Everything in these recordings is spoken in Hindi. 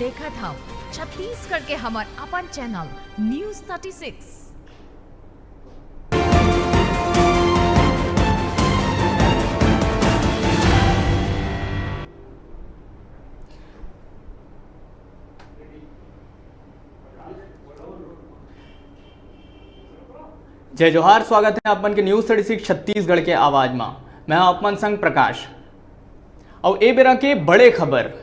देखा था छत्तीसगढ़ के हमार अपन चैनल न्यूज़ 36। जय जोहार, स्वागत है अपन के न्यूज़ 36 छत्तीसगढ़ के आवाज में। मैं अपन संग प्रकाश। और ए बेरा के बड़े खबर,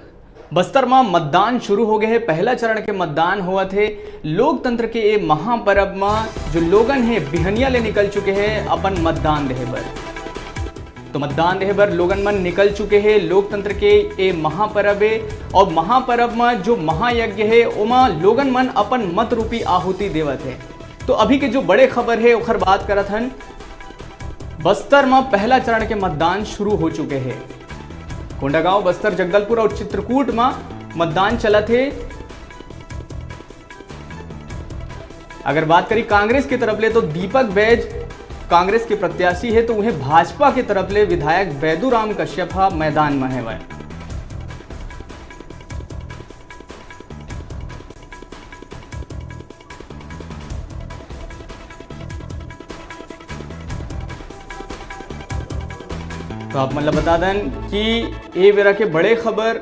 बस्तर में मतदान शुरू हो गए है। पहला चरण के मतदान हुआ थे। लोकतंत्र के ये महापर्व में जो लोगन है बिहनिया ले निकल चुके हैं अपन मतदान देहे बर। तो मतदान देहे बर लोगन मन निकल चुके हैं। लोकतंत्र के ये महापर्व है और महापर्व में जो महायज्ञ है ओमा लोगन मन अपन मत रूपी आहुति देवत है। तो अभी के जो बड़े खबर है ओखर बात करत हन। बस्तर में पहला चरण के मतदान शुरू हो चुके हैं। कोंडागांव, बस्तर, जगदलपुर और चित्रकूट में मतदान चला थे। अगर बात करी कांग्रेस की तरफ ले तो दीपक बैज कांग्रेस के प्रत्याशी है, तो उन्हें भाजपा की तरफ ले विधायक बैदूराम कश्यप मैदान में है। वह तो आप मतलब बता दें कि ये बेरा के बड़े खबर,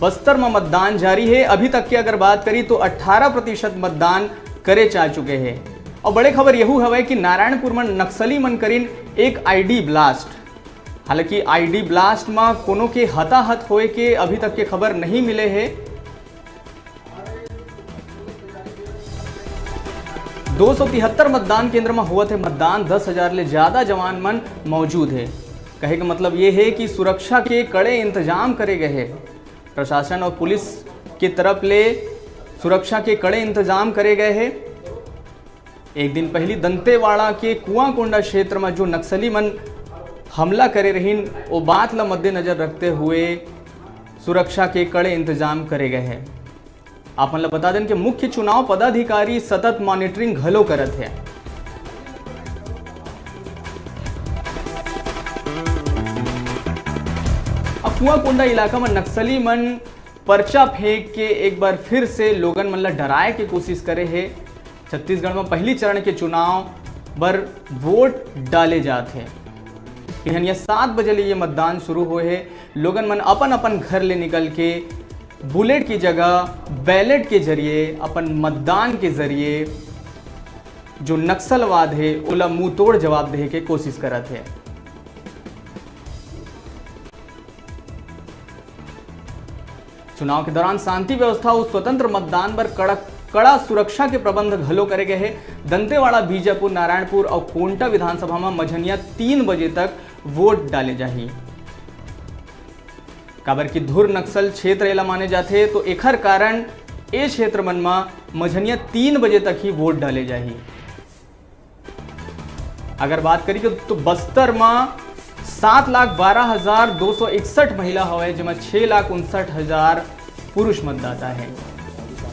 बस्तर में मतदान जारी है। अभी तक की अगर बात करी तो 18% मतदान करे जा चुके हैं। और बड़े खबर यहू हवे कि नारायणपुर में नक्सली मन करीन एक आईडी ब्लास्ट। हालांकि आईडी ब्लास्ट में कोनो के हताहत होए के अभी तक के खबर नहीं मिले है। 273 मतदान केंद्र में हुआ थे मतदान। 10,000 ले ज्यादा जवान मन मौजूद है। कहे का मतलब ये है कि सुरक्षा के कड़े इंतजाम करे गए हैं। प्रशासन और पुलिस की तरफ ले सुरक्षा के कड़े इंतजाम करे गए हैं। एक दिन पहले दंतेवाड़ा के कुआंकोंडा क्षेत्र में जो नक्सली मन हमला करे रहीन, वो बात ला मद्देनजर रखते हुए सुरक्षा के कड़े इंतजाम करे गए हैं। आप मतलब बता दें कि मुख्य चुनाव पदाधिकारी सतत मॉनिटरिंग घलो करत है। कुआंकोंडा इलाका में नक्सली मन पर्चा फेंक के एक बार फिर से लोगन मन ला डराए के कोशिश करे है। छत्तीसगढ़ में पहली चरण के चुनाव पर वोट डाले जाते हैं। बिहनिया 7 बजे ले ये मतदान शुरू हुए है। लोगन मन अपन अपन घर ले निकल के बुलेट की जगह बैलेट के जरिए, अपन मतदान के जरिए जो नक्सलवाद है ओला मुंह तोड़ जवाब दे के कोशिश करत है। चुनाव के दौरान शांति व्यवस्था और स्वतंत्र मतदान पर कड़ा सुरक्षा के प्रबंध घलो करे गए हैं। दंतेवाड़ा, बीजापुर, नारायणपुर और कोंटा विधानसभा में मझनिया 3 बजे तक वोट डाले जाही। काबर की धुर नक्सल क्षेत्र एला माने जाते, तो एखर कारण ए क्षेत्र मन में मझनिया 3 बजे तक ही वोट डाले जाही। अगर बात करी तो बस्तर में 7,12,261 महिला हवे, जिसमें 6,59,000 पुरुष मतदाता है।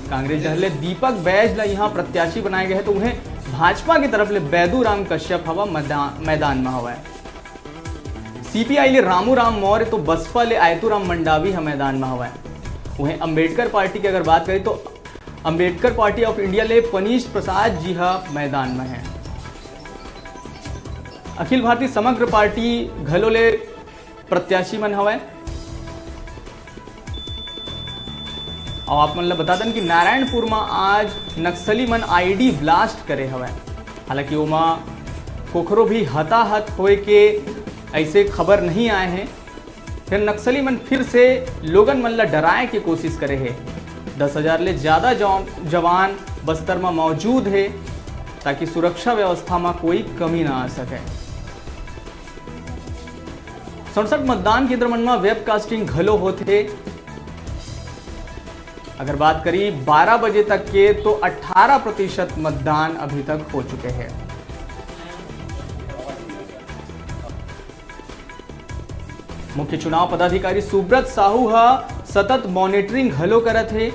कांग्रेस जहले दीपक बैज ला यहाँ प्रत्याशी बनाए गए हैं, तो उन्हें भाजपा की तरफ ले बैदूराम कश्यप हवा मैदान में हवा है। सीपीआई ले रामू राम मौर्य, तो बसपा ले आयतुराम मंडावी मैदान में हवा है। उन्हें अंबेडकर पार्टी की अगर बात करें तो अंबेडकर पार्टी ऑफ इंडिया ले पनीश प्रसाद जी मैदान में है। अखिल भारतीय समग्र पार्टी घलोले प्रत्याशी मन हवा। और आप मतलब बता दें कि नारायणपुर में आज नक्सली मन आईडी ब्लास्ट करे हवा। हालांकि ओमा कोखरो भी हताहत होए के ऐसे खबर नहीं आए हैं। फिर नक्सली मन फिर से लोगन मन ला डराए की कोशिश करे है। 10,000 ले ज्यादा जवान बस्तर में मौजूद है, ताकि सुरक्षा व्यवस्था में कोई कमी ना आ सके। 67 मतदान केंद्र मन में वेबकास्टिंग घलो होते। अगर बात करी 12 बजे तक के, तो 18% मतदान अभी तक हो चुके हैं। मुख्य चुनाव पदाधिकारी सुब्रत साहू सतत मॉनिटरिंग घलो करत है।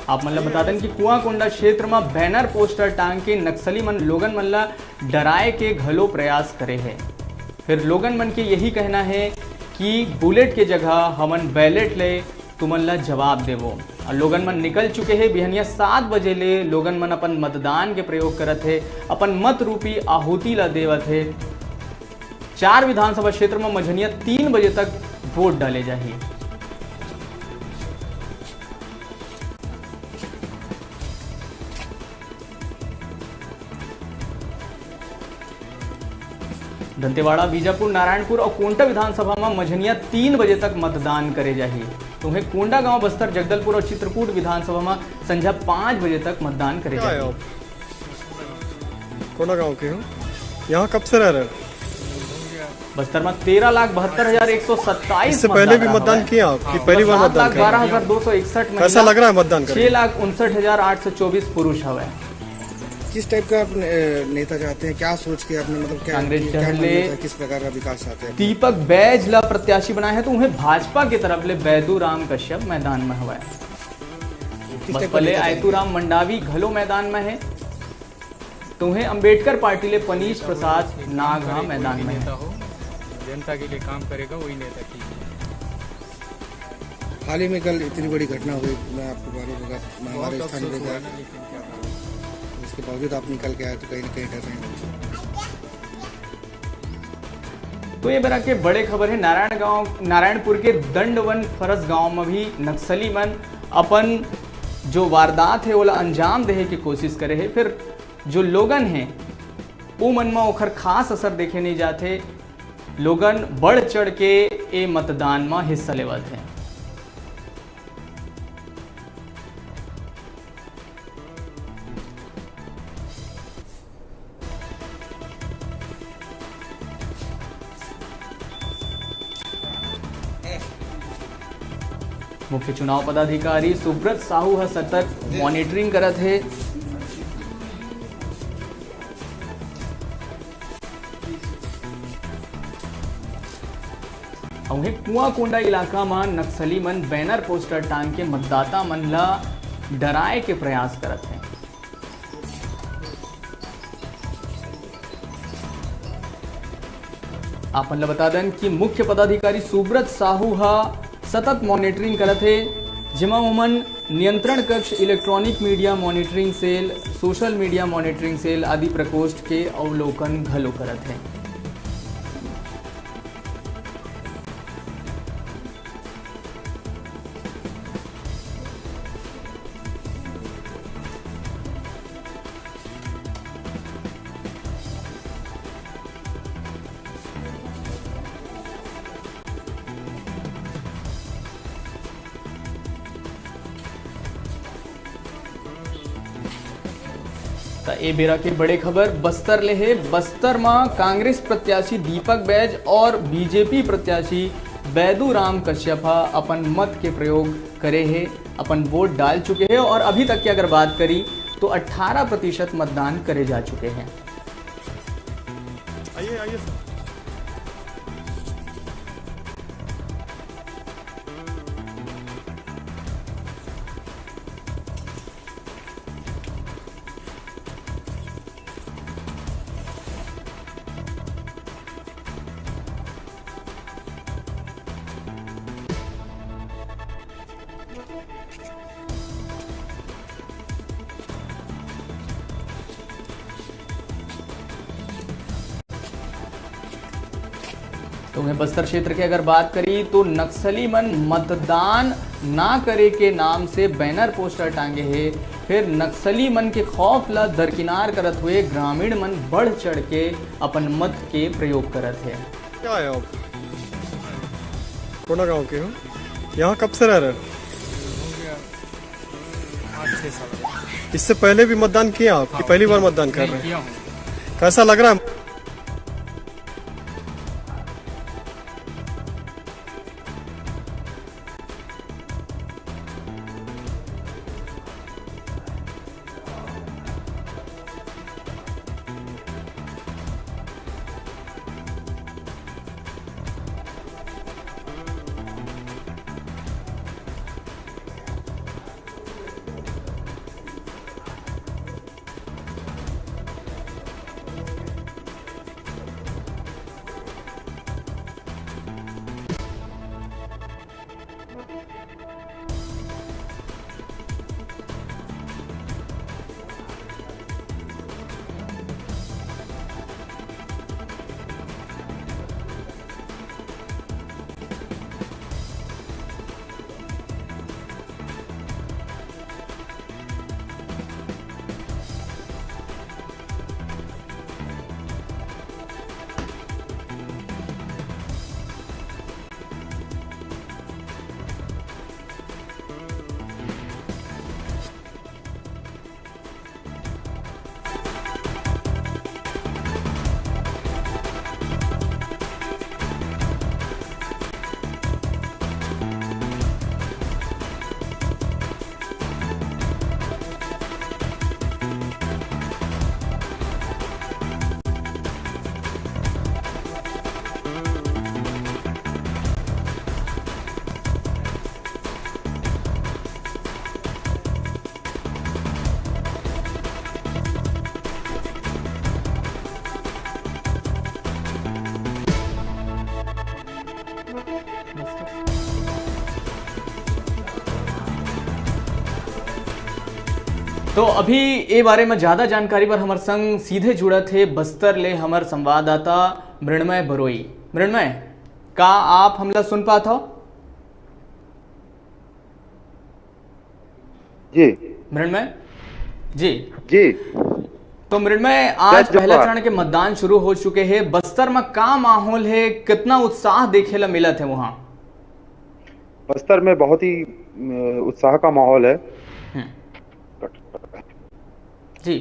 आप मतलब बता दें कि कुआंकोंडा क्षेत्र में बैनर पोस्टर टांग के नक्सली मन लोगन मन ला डराए के घलो प्रयास करे है। फिर लोगन मन के यही कहना है कि बुलेट के जगह हमन बैलेट ले तुमन ला जवाब देवो। और लोगन मन निकल चुके हैं बिहनिया 7 बजे ले लोगन मन अपन मतदान के प्रयोग करत है, अपन मत रूपी आहुति ला देवत है। 4 विधानसभा क्षेत्र में मझनिया 3 बजे तक वोट डाले जाही। दंतेवाड़ा, बीजापुर, नारायणपुर और कोंटा विधानसभा में मझनिया 3 बजे तक मतदान करे जाही। तुम्हें कोंडा गांव, बस्तर, जगदलपुर और चित्रकूट विधानसभा में संध्या 5 बजे तक मतदान करे जाही। कोंडा गांव के हो? यहाँ कब से रह रहे? बस्तर में 13,72,127। इससे पहले भी मतदान किया आपकी? पहली बार मतदान कर? 12,261। कैसा लग रहा है मतदान करके? 6,59,824 पुरुष हवे। किस टाइप का आप नेता चाहते हैं, क्या सोच के आपने मतलब क्या कांग्रेस क्या चहले मान्यता, किस प्रकार का विकास चाहते हैं? दीपक बैज ला प्रत्याशी बनाए हैं तो उन्हें भाजपा की तरफ ले बैदूराम कश्यप मैदान में हुआ है। किस टाइप का बसपले नेता आयतुराम मंडावी घलो मैदान में है तो उन्हें अंबेडकर पार्टी ले पनीश प्रसाद नागहा मैदान में है। जनता के लिए काम करेगा वही नेता ठीक है। हाल ही में कल इतनी बड़ी घटना हुई, मैं आपको मालूम होगा, हमारे स्थानीय विधायक, इसके बावजूद आप निकल के आए तो कहीं ना कहीं डर रहे हैं। तो ये बेरा के बड़े खबर है नारायणपुर के दंडवन फरस गांव में भी नक्सली मन अपन जो वारदात है ओला अंजाम देहे की कोशिश करे है। फिर जो लोगन हैं वो मन में ओखर खास असर देखे नहीं जाते। लोगन बढ़ चढ़ के ए मतदान में हिस्सा लेवत है। मुख्य चुनाव पदाधिकारी सुब्रत साहू ह सतत मॉनिटरिंग करत है। वहीं कुआंकोंडा इलाका में नक्सली मन बैनर पोस्टर टांग के मतदाता मन ला डराए के प्रयास करत हैं। आपन ला बता दें कि मुख्य पदाधिकारी सुब्रत साहू हा सतत मॉनिटरिंग करत है, जिमा उमन नियंत्रण कक्ष, electronic media monitoring cell, social media monitoring cell आदि प्रकोष्ठ के अवलोकन घलो करत है। ए बेरा के बड़े खबर बस्तर ले है। बस्तर में कांग्रेस प्रत्याशी दीपक बैज और बीजेपी प्रत्याशी बैदूराम कश्यप अपन मत के प्रयोग करे है, अपन वोट डाल चुके हैं और अभी तक की अगर बात करी तो 18% मतदान करे जा चुके हैं। आइए आइए सर। तो वहीं बस्तर क्षेत्र की अगर बात करी तो नक्सली मन मतदान ना करे के नाम से बैनर पोस्टर टांगे हैं। फिर नक्सली मन के खौफ ला दरकिनार करत हुए ग्रामीण मन बढ़ चढ़ के अपन मत के प्रयोग करत है। क्या है आप? कोंडा गांव के हो? यहाँ कब से रह रहे? हो गया 8-6 साल। इससे पहले भी मतदान किया आपकी? पहली बार मतदान कर रहे हैं? किया हूँ। कैसा लग रहा है? तो अभी ये बारे में ज़्यादा जानकारी पर हमारे संग सीधे जुड़ा थे बस्तर ले हमारे संवाददाता मृण्मय बरोई। मृण्मय, का आप हमला सुन पात हो? जी मृण्मय जी जी तो मृण्मय, आज जय पहला जवाहर। चरण के मतदान शुरू हो चुके हैं। बस्तर में का माहौल है, कितना उत्साह देखे ला मिला थे वहाँ? बस्तर में बहुत ही उत्साह का माहौल है। जी,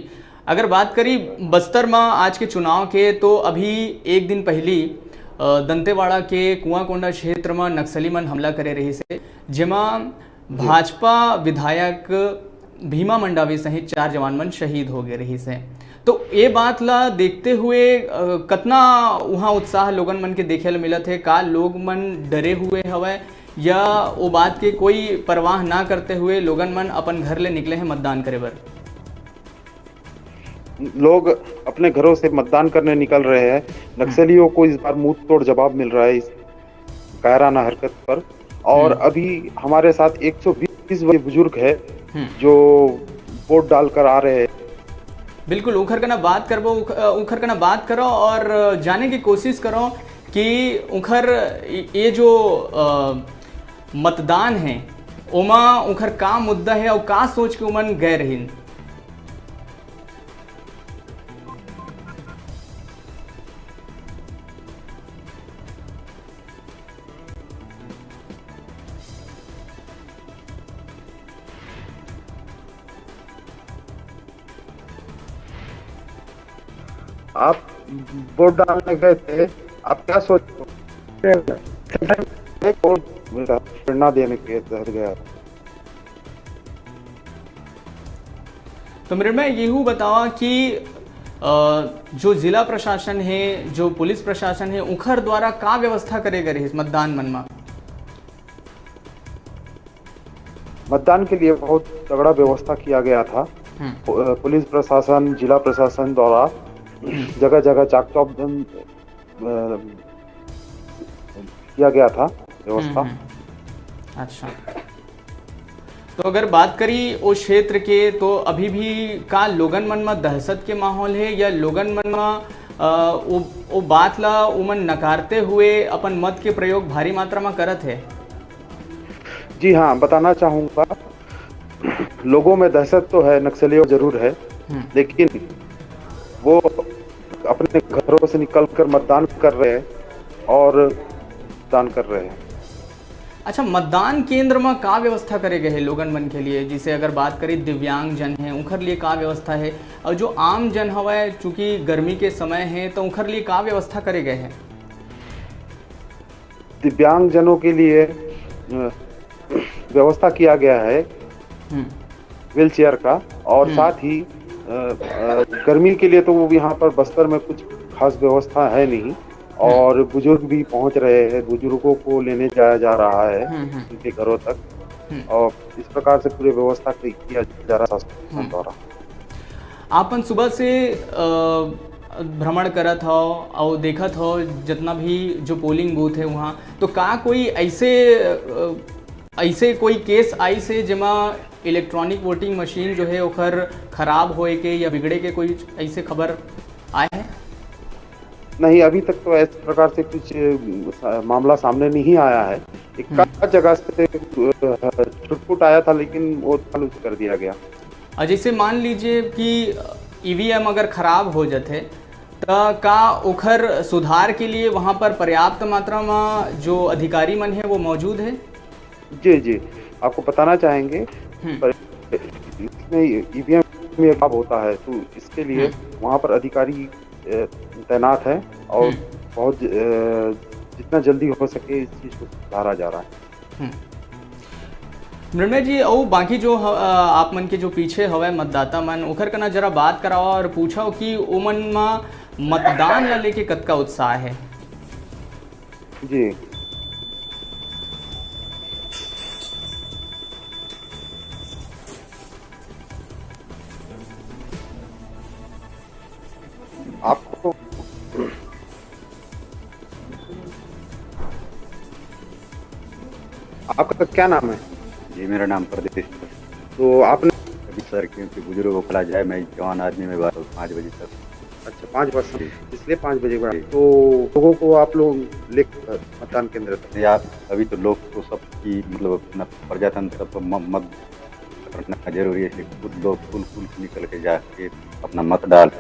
अगर बात करी बस्तर में आज के चुनाव के, तो अभी एक दिन पहली दंतेवाड़ा के कुआंकोंडा क्षेत्र में नक्सली मन हमला करे रही से, जेमा भाजपा विधायक भीमा मंडावी सहित 4 जवान मन शहीद हो गए रही से। तो ये बात ला देखते हुए कितना वहाँ उत्साह लोगन मन के देखे ला मिला थे? का लोग मन डरे हुए हवे या वो बात के कोई परवाह ना करते हुए लोगन मन अपन घर ले निकले हैं मतदान करे बर? लोग अपने घरों से मतदान करने निकल रहे हैं। नक्सलियों को इस बार मुंह तोड़ जवाब मिल रहा है इस कायराना हरकत पर। और अभी हमारे साथ 120 बुजुर्ग है जो वोट डालकर आ रहे हैं। बिल्कुल, उखर का ना बात करो और जाने की कोशिश करो कि उखर ये जो मतदान है ओमा उखर का मुद्दा है और का सोच के उमन गए रही। आप वोट डालने गए थे, आप क्या सोच प्रेरणा देने के तहत गया? तो मृण्मय, यही बतावा कि जो जिला प्रशासन है, जो पुलिस प्रशासन है, उखर द्वारा का व्यवस्था करेगा रही मतदान मन में? मतदान के लिए बहुत तगड़ा व्यवस्था किया गया था। पुलिस प्रशासन, जिला प्रशासन द्वारा जगह जगह चाक चौक किया गया था व्यवस्था। अच्छा, तो अगर बात करी उस क्षेत्र के, तो अभी भी का लोगन मन में दहशत के माहौल है या लोगन मन में वो बात ला उमन नकारते हुए अपन मत के प्रयोग भारी मात्रा में करत है? जी हाँ, बताना चाहूँगा, लोगों में दहशत तो है, नक्सलियों जरूर है, लेकिन वो अपने घरों से निकलकर मतदान कर रहे हैं और मतदान कर रहे हैं। अच्छा, मतदान केंद्र में का व्यवस्था करे गए है लोगन मन के लिए? जिसे अगर बात करें दिव्यांग जन है, उनकर लिए का व्यवस्था है? और जो आम जन हवा, चूंकि गर्मी के समय है, तो उनकर लिए का व्यवस्था करे गए हैं? दिव्यांग जनों के लिए व्यवस्था किया गया है व्हील चेयर का, और साथ ही गर्मी के लिए तो वो यहाँ पर बस्तर में कुछ खास व्यवस्था है नहीं, और बुजुर्ग भी पहुँच रहे हैं, बुजुर्गों को लेने जाया जा रहा है उनके घरों तक, और इस प्रकार से पूरी व्यवस्था किया जा रहा है द्वारा। आपन सुबह से भ्रमण करत हो और देखत हो जितना भी जो पोलिंग बूथ है वहाँ, तो का कोई ऐसे कोई केस आई से जेमा इलेक्ट्रॉनिक वोटिंग मशीन जो है ओखर खराब होए के या बिगड़े के कोई ऐसे खबर आए हैं? नहीं, अभी तक तो इस प्रकार से कुछ मामला सामने नहीं आया है। एक जगह से छुटपुट आया था, लेकिन वो चालू कर दिया गया। और जैसे मान लीजिए कि ईवीएम अगर खराब हो जाते, तो का ओखर सुधार के लिए वहाँ पर पर्याप्त मात्रा में जो अधिकारी मन है वो मौजूद है? जी, आपको बताना चाहेंगे, इसमें ईवीएम में खराब होता है, तो इसके लिए वहाँ पर अधिकारी तैनात है और बहुत जितना जल्दी हो सके इस चीज को सुधारा जा रहा है। मृण्मय जी, और बाकी जो आप मन के जो पीछे हवे मतदाता मन, उखर कना जरा बात कराओ और पूछो कि उमन में मतदान ला लेके कतका उत्साह है? जी, आपको आपका क्या नाम है? जी, मेरा नाम प्रदेश। तो आपने सर क्योंकि बुजुर्ग को खिला जाए, मैं जवान आदमी में 5 बजे तक। अच्छा 5 बजे, इसलिए 5 बजे के बाद तो लोगों को आप लोग लेकर मतदान केंद्र तक। या अभी तो लोग तो सब की मतलब अपना प्रजातंत्र तो मत करना जरूरी है, इसलिए खुद लोग फूल निकल के जाके अपना मत डाल।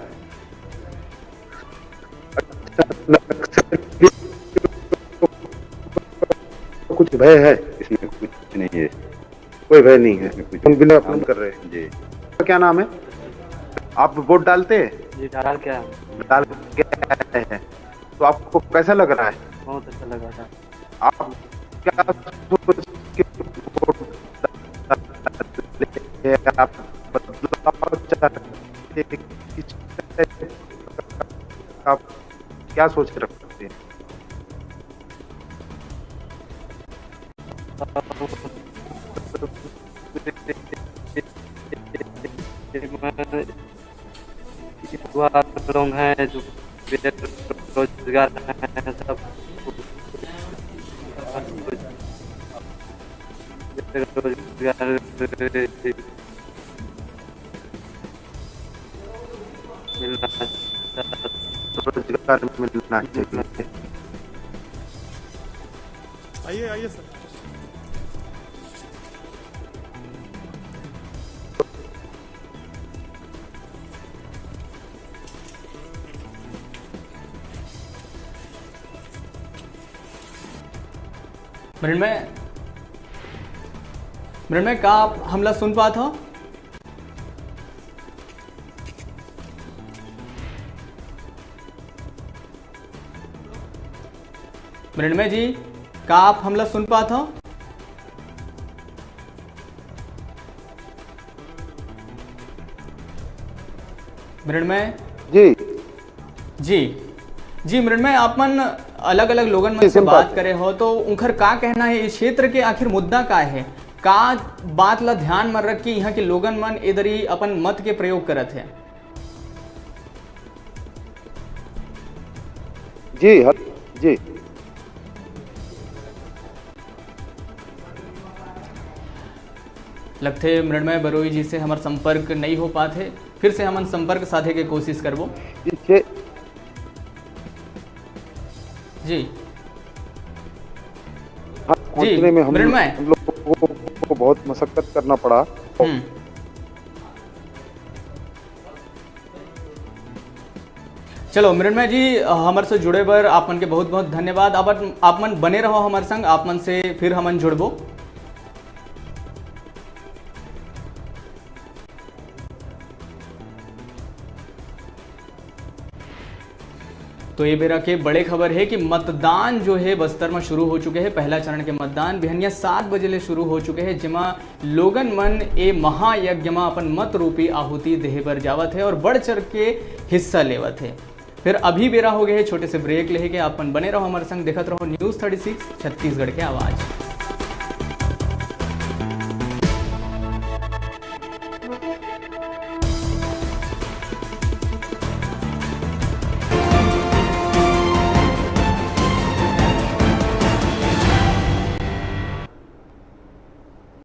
कुछ भय है इसमें कुछ नहीं है, कोई भय नहीं है, कुछ हम बिना फोन कर रहे हैं। जी। क्या नाम है? आप वोट डालते हैं? जी डाल क्या डाल के आए हैं, तो आपको कैसा लग रहा है? बहुत अच्छा लगा था। आप क्या सोच के वोट डालते हैं? आप बदलाव चाहते हैं? आप क्या सोच के रखते हैं? लोग हैं जो बेरोजगार हैं, सब रोजगार मिलना चाहिए। आइए आइए सर। मृण्मय का आप हमला सुन पात हो? मृण्मय जी का आप हमला सुन पात हो? मृण्मय जी जी मृण्मय, आप मन अलग अलग लोगन मन से बात करे हो तो उनकर का कहना है इस क्षेत्र के आखिर मुद्दा का है, का बात ला ध्यान में रख के यहाँ के लोगन मन इधरी अपन मत के प्रयोग करत है? जी लगते मृण्मय बरोई जी से हमारा संपर्क नहीं हो पाते, फिर से हम संपर्क साधे के कोशिश करबो। जी पहुंचने में हम लोग को बहुत मशक्कत करना पड़ा। चलो मृण्मय जी, हमारे से जुड़े बर आप मन के बहुत बहुत धन्यवाद। अब आप मन बने रहो हमारे संग, आप मन से फिर हमन जुड़बो। तो ये बेरा के बड़े खबर है कि मतदान जो है बस्तर में शुरू हो चुके हैं। पहला चरण के मतदान बिहनिया 7 बजे ले शुरू हो चुके हैं, जिमा लोगन मन ए महायज्ञ में अपन मत रूपी आहुति देहे बर जावत है और बढ़ चढ़ के हिस्सा लेवत है। फिर अभी बेरा हो गए है छोटे से ब्रेक लेके, आप बने रहो हमारे संग, देखत रहो न्यूज़ 36 छत्तीसगढ़ के आवाज़।